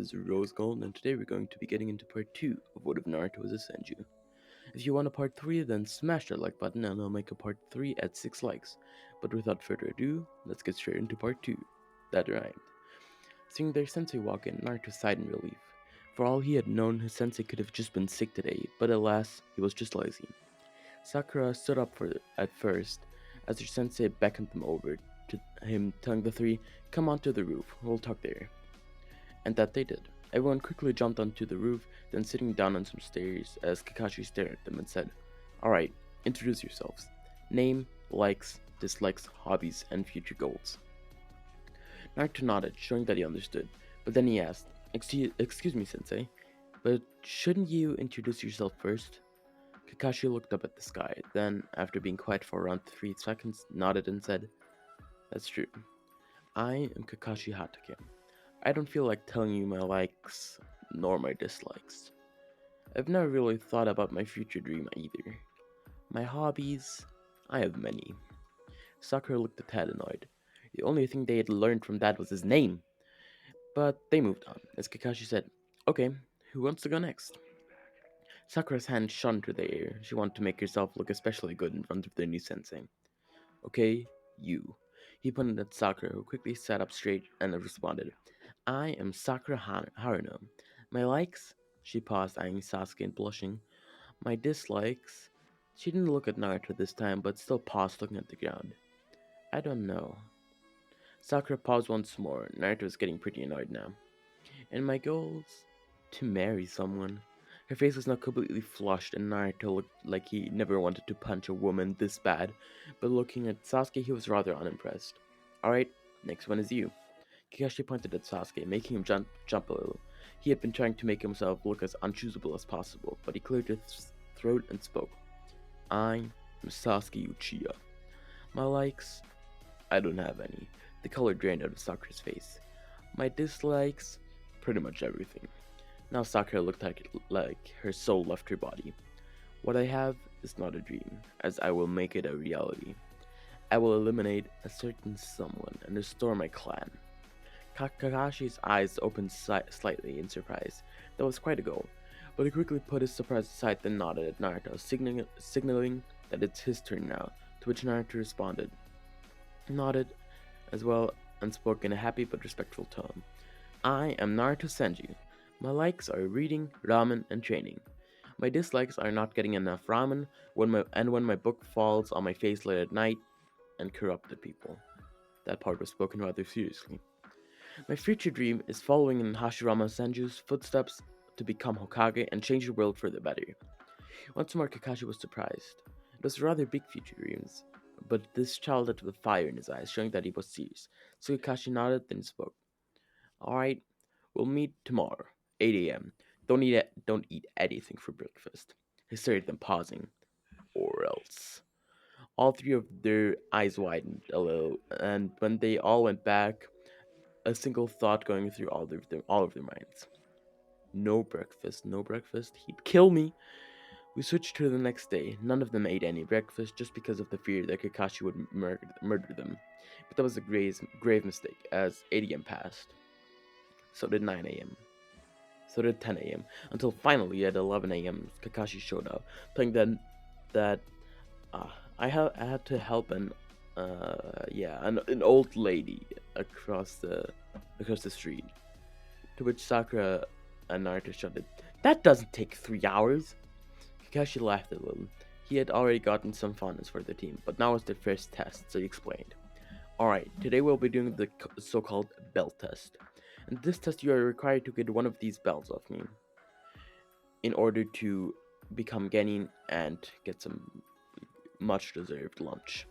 is Rose Gold, and today we're going to be getting into part 2 of What If Naruto Was a Senju. If you want a part 3, then smash that like button and I'll make a part 3 at 6 likes. But without further ado, let's get straight into part 2. That rhymed. Seeing their sensei walk in, Naruto sighed in relief. For all he had known, his sensei could have just been sick today, but alas, he was just lazy. Sakura stood up at first, as her sensei beckoned them over to him, telling the three, "Come onto the roof, we'll talk there." And that they did. Everyone quickly jumped onto the roof, then sitting down on some stairs as Kakashi stared at them and said, "Alright, introduce yourselves. Name, likes, dislikes, hobbies, and future goals." Naruto nodded, showing that he understood, but then he asked, Excuse me, Sensei, but shouldn't you introduce yourself first?" Kakashi looked up at the sky, then, after being quiet for around 3 seconds, nodded and said, "That's true. I am Kakashi Hatake. I don't feel like telling you my likes nor my dislikes. I've never really thought about my future dream either. My hobbies, I have many." Sakura looked a tad annoyed. The only thing they had learned from that was his name. But they moved on, as Kakashi said, "Okay, who wants to go next?" Sakura's hand shone through the air. She wanted to make herself look especially good in front of their new sensei. "Okay, you." He pointed at Sakura, who quickly sat up straight and responded, "I am Sakura Haruno. My likes?" She paused, eyeing Sasuke and blushing. "My dislikes?" She didn't look at Naruto this time, but still paused, looking at the ground. "I don't know." Sakura paused once more. Naruto was getting pretty annoyed now. "And my goals? To marry someone." Her face was now completely flushed, and Naruto looked like he never wanted to punch a woman this bad, but looking at Sasuke, he was rather unimpressed. "Alright, next one is you." Kakashi pointed at Sasuke, making him jump a little. He had been trying to make himself look as unchoosable as possible, but he cleared his throat and spoke. "I am Sasuke Uchiha. My likes? I don't have any." The color drained out of Sakura's face. "My dislikes? Pretty much everything." Now Sakura looked like her soul left her body. "What I have is not a dream, as I will make it a reality. I will eliminate a certain someone and restore my clan." Kakashi's eyes opened slightly in surprise. That was quite a goal, but he quickly put his surprise aside and nodded at Naruto, signaling that it's his turn now, to which Naruto responded, nodded as well, and spoke in a happy but respectful tone. "I am Naruto Senju. My likes are reading, ramen, and training. My dislikes are not getting enough ramen when my book falls on my face late at night and corrupted people." That part was spoken rather seriously. "My future dream is following in Hashirama Senju's footsteps to become Hokage and change the world for the better." Once more, Kakashi was surprised. It was rather big future dreams, but this child had the fire in his eyes, showing that he was serious. So Kakashi nodded, then spoke. "Alright, we'll meet tomorrow, 8 a.m. Don't eat anything for breakfast." He stared at them, pausing. "Or else." All three of their eyes widened a little, and when they all went back, a single thought going through all of their minds. No breakfast, no breakfast. He'd kill me. We switched to the next day. None of them ate any breakfast just because of the fear that Kakashi would murder them. But that was a grave mistake, as 8 a.m. passed. So did 9 a.m. So did 10 a.m. Until finally at 11 a.m. Kakashi showed up, telling them that I had to help an old lady across the street. To which Sakura and Naruto shouted, "That doesn't take 3 hours." Kakashi laughed a little. He had already gotten some fondness for the team, but now was their first test, so he explained. "Alright, today we'll be doing the so-called belt test. In this test, you are required to get one of these bells off me in order to become Genin and get some much-deserved lunch."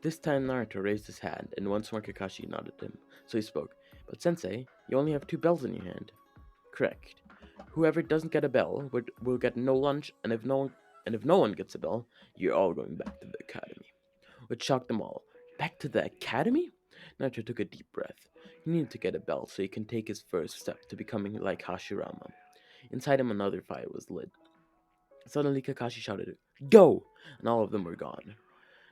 This time Naruto raised his hand, and once more Kakashi nodded to him, so he spoke. "But Sensei, you only have 2 bells in your hand." "Correct. Whoever doesn't get a bell will get no lunch, and if no one gets a bell, you're all going back to the academy." Which shocked them all. Back to the academy? Naruto took a deep breath. He needed to get a bell so he can take his first step to becoming like Hashirama. Inside him another fire was lit. Suddenly Kakashi shouted, "Go!" and all of them were gone.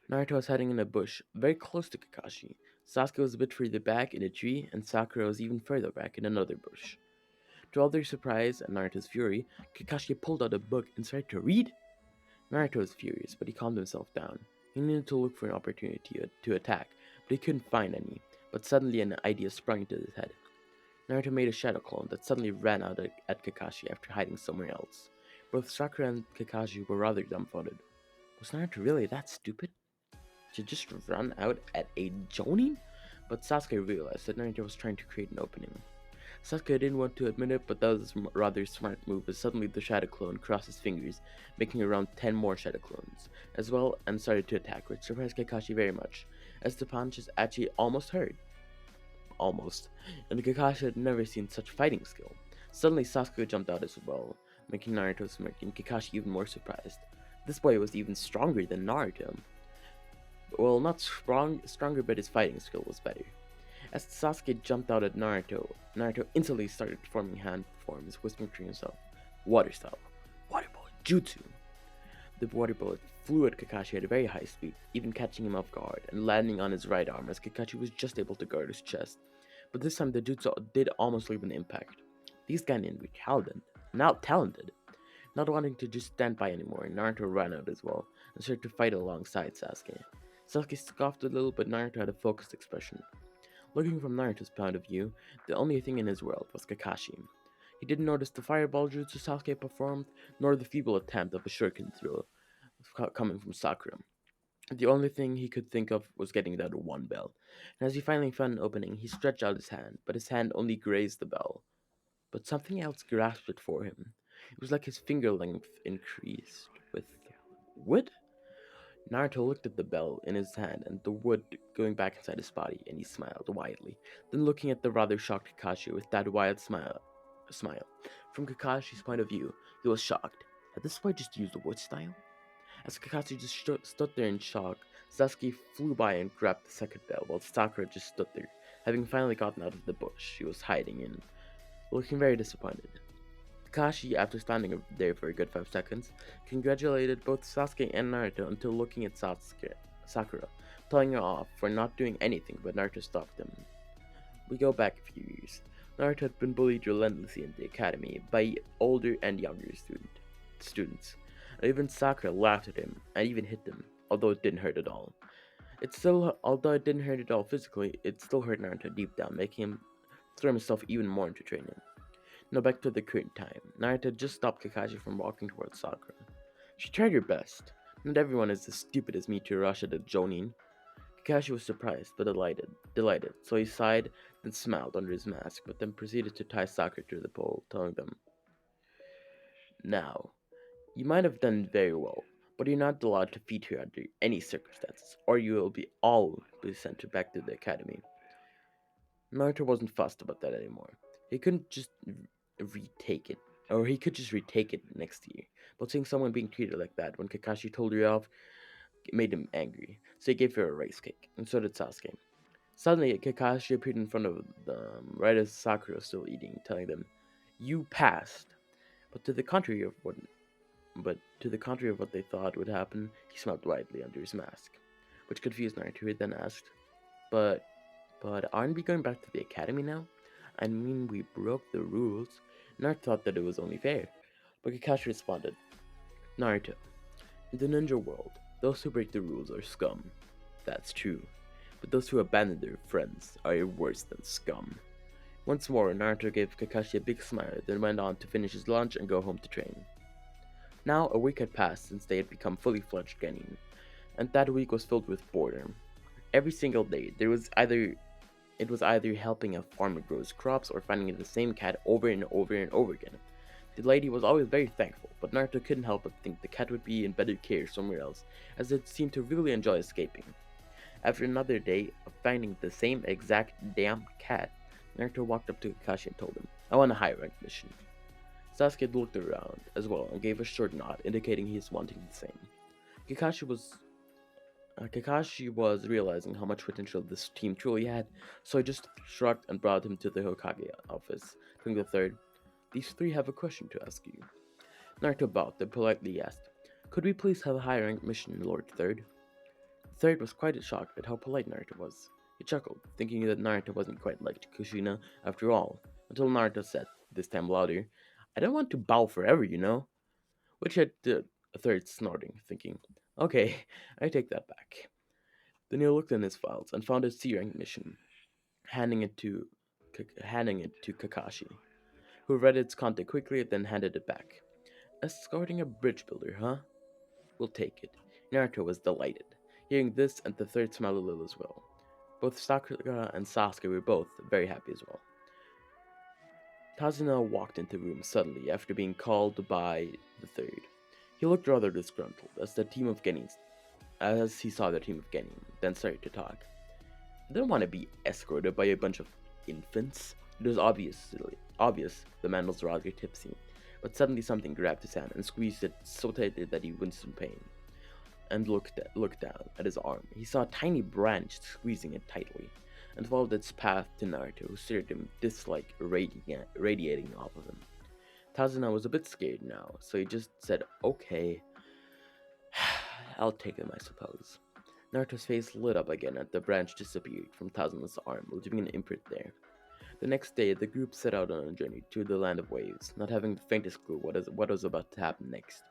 Naruto was hiding in a bush, very close to Kakashi. Sasuke was a bit further back in a tree, and Sakura was even further back in another bush. To all their surprise and Naruto's fury, Kakashi pulled out a book and started to read. Naruto was furious, but he calmed himself down. He needed to look for an opportunity to attack, but he couldn't find any. But suddenly an idea sprung into his head. Naruto made a shadow clone that suddenly ran out at Kakashi after hiding somewhere else. Both Sakura and Kakashi were rather dumbfounded. Was Naruto really that stupid? To just run out at a Jonin? But Sasuke realized that Naruto was trying to create an opening. Sasuke didn't want to admit it, but that was a rather smart move as suddenly the Shadow Clone crossed his fingers, making around 10 more Shadow Clones as well and started to attack, which surprised Kakashi very much, as the punches actually almost hurt. Almost. And Kakashi had never seen such fighting skill. Suddenly Sasuke jumped out as well, making Naruto smirk and Kakashi even more surprised. This boy was even stronger than Naruto. Well, not stronger, but his fighting skill was better. As Sasuke jumped out at Naruto, Naruto instantly started forming hand forms, whispering to himself, Water style, Water Bullet, Jutsu. The water bullet flew at Kakashi at a very high speed, even catching him off guard and landing on his right arm as Kakashi was just able to guard his chest. But this time the jutsu did almost leave an impact. These Ganin were talented. Not wanting to just stand by anymore, Naruto ran out as well and started to fight alongside Sasuke. Sasuke scoffed a little, but Naruto had a focused expression. Looking from Naruto's point of view, the only thing in his world was Kakashi. He didn't notice the fireball jutsu Sasuke performed, nor the feeble attempt of a shuriken throw coming from Sakura. The only thing he could think of was getting that one bell, and as he finally found an opening, he stretched out his hand, but his hand only grazed the bell. But something else grasped it for him. It was like his finger length increased with wood. Naruto looked at the bell in his hand and the wood going back inside his body, and he smiled widely. Then, looking at the rather shocked Kakashi with that wild smile. From Kakashi's point of view, he was shocked. Had this boy just used the wood style? As Kakashi just stood there in shock, Sasuke flew by and grabbed the second bell, while Sakura just stood there, having finally gotten out of the bush she was hiding in, looking very disappointed. Kakashi, after standing there for a good 5 seconds, congratulated both Sasuke and Naruto until looking at Sakura, telling her off for not doing anything, but Naruto stopped him. We go back a few years. Naruto had been bullied relentlessly in the academy by older and younger students. And even Sakura laughed at him and even hit him, although it didn't hurt at all. Although it didn't hurt at all physically, it still hurt Naruto deep down, making him throw himself even more into training. Now back to the current time. Naruto just stopped Kakashi from walking towards Sakura. She tried her best. Not everyone is as stupid as me to rush at a Jonin. Kakashi was surprised, but delighted, so he sighed, then smiled under his mask, but then proceeded to tie Sakura to the pole, telling them, Now, you might have done very well, but you're not allowed to feed her under any circumstances, or you will all be sent back to the academy. Naruto wasn't fussed about that anymore. He couldn't just retake it, or he could just retake it next year. But seeing someone being treated like that when Kakashi told her off made him angry, so he gave her a rice cake, and so did Sasuke. Suddenly, Kakashi appeared in front of them, right as Sakura was still eating, telling them, "You passed." But to the contrary of what they thought would happen, he smiled widely under his mask, which confused Naruto, who then asked, "But, aren't we going back to the academy now? I mean, we broke the rules." Naruto thought that it was only fair, but Kakashi responded, "Naruto, in the ninja world, those who break the rules are scum. That's true. But those who abandon their friends are worse than scum." Once more, Naruto gave Kakashi a big smile, then went on to finish his lunch and go home to train. Now, a week had passed since they had become fully fledged genin, and that week was filled with boredom. Every single day, it was either helping a farmer grow his crops or finding the same cat over and over and over again. The lady was always very thankful, but Naruto couldn't help but think the cat would be in better care somewhere else, as it seemed to really enjoy escaping. After another day of finding the same exact damn cat, Naruto walked up to Kakashi and told him, "I want a high rank mission." Sasuke looked around as well and gave a short nod, indicating he is wanting the same. Kakashi was Kakashi was realizing how much potential this team truly had, so he just shrugged and brought him to the Hokage office, telling the third, "These three have a question to ask you." Naruto bowed and politely asked, "Could we please have a high rank mission, Lord Third?" The third was quite shocked at how polite Naruto was. He chuckled, thinking that Naruto wasn't quite like Kushina after all, until Naruto said, this time louder. I don't want to bow forever, you know? Which had a third snorting, thinking, okay, I take that back. Then he looked in his files and found a C rank mission, handing it to Kakashi, who read its content quickly, then handed it back. Escorting a bridge builder, huh? We'll take it. Naruto was delighted, hearing this and the third smile a little as well. Both Sakura and Sasuke were both very happy as well. Tazuna walked into the room suddenly after being called by the third. He looked rather disgruntled as he saw the team of Genin, then started to talk. I didn't want to be escorted by a bunch of infants. It was obvious the man was rather tipsy, but suddenly something grabbed his hand and squeezed it so tightly that he winced in pain, and looked down at his arm. He saw a tiny branch squeezing it tightly, and followed its path to Naruto, who stared at him, dislike radiating off of him. Tazuna was a bit scared now, so he just said, okay, I'll take him, I suppose. Naruto's face lit up again as the branch disappeared from Tazuna's arm, leaving an imprint there. The next day, the group set out on a journey to the Land of Waves, not having the faintest clue what was about to happen next.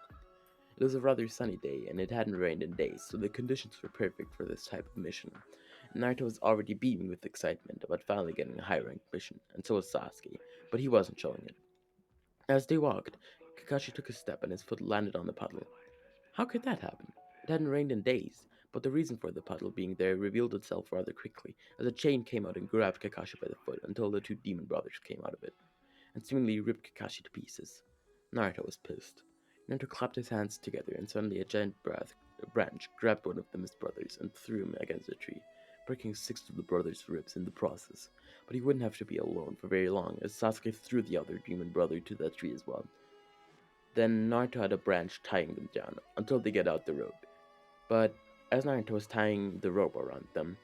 It was a rather sunny day, and it hadn't rained in days, so the conditions were perfect for this type of mission. Naruto was already beaming with excitement about finally getting a high-ranked mission, and so was Sasuke, but he wasn't showing it. As they walked, Kakashi took a step and his foot landed on the puddle. How could that happen? It hadn't rained in days, but the reason for the puddle being there revealed itself rather quickly, as a chain came out and grabbed Kakashi by the foot until the two demon brothers came out of it, and seemingly ripped Kakashi to pieces. Naruto was pissed. Naruto clapped his hands together, and suddenly a giant branch grabbed one of his brothers and threw him against a tree, breaking 6 of the brothers' ribs in the process. But he wouldn't have to be alone for very long, as Sasuke threw the other demon brother to that tree as well. Then Naruto had a branch tying them down until they get out the rope. But as Naruto was tying the rope around them,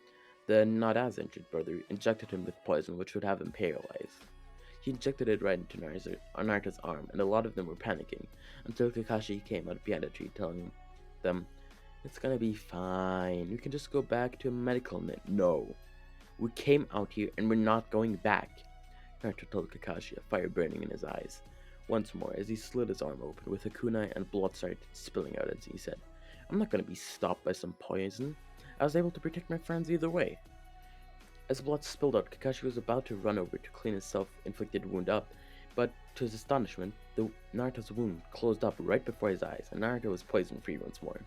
the not as injured brother injected him with poison which would have him paralyzed. He injected it right into Naruto's arm, and a lot of them were panicking, until Kakashi came out behind a tree telling them, it's gonna be fine, we can just go back to a medical net. No, we came out here and we're not going back. Naruto told Kakashi, a fire burning in his eyes. Once more, as he slit his arm open with a kunai and blood started spilling out as he said, I'm not gonna be stopped by some poison. I was able to protect my friends either way. As blood spilled out, Kakashi was about to run over to clean his self-inflicted wound up, but to his astonishment, Naruto's wound closed up right before his eyes, and Naruto was poison-free once more.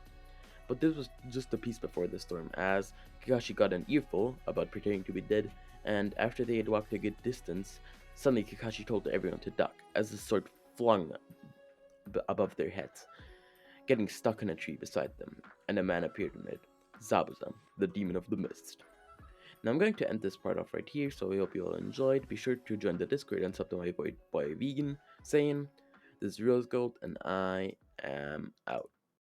But this was just the piece before the storm, as Kakashi got an earful about pretending to be dead, and after they had walked a good distance, suddenly Kakashi told everyone to duck, as the sword flung above their heads, getting stuck in a tree beside them, and a man appeared in it, Zabuza, the demon of the mist. Now I'm going to end this part off right here, so I hope you all enjoyed. Be sure to join the Discord and sub to my boy Vegan, saying, this is Rose Gold, and I am out.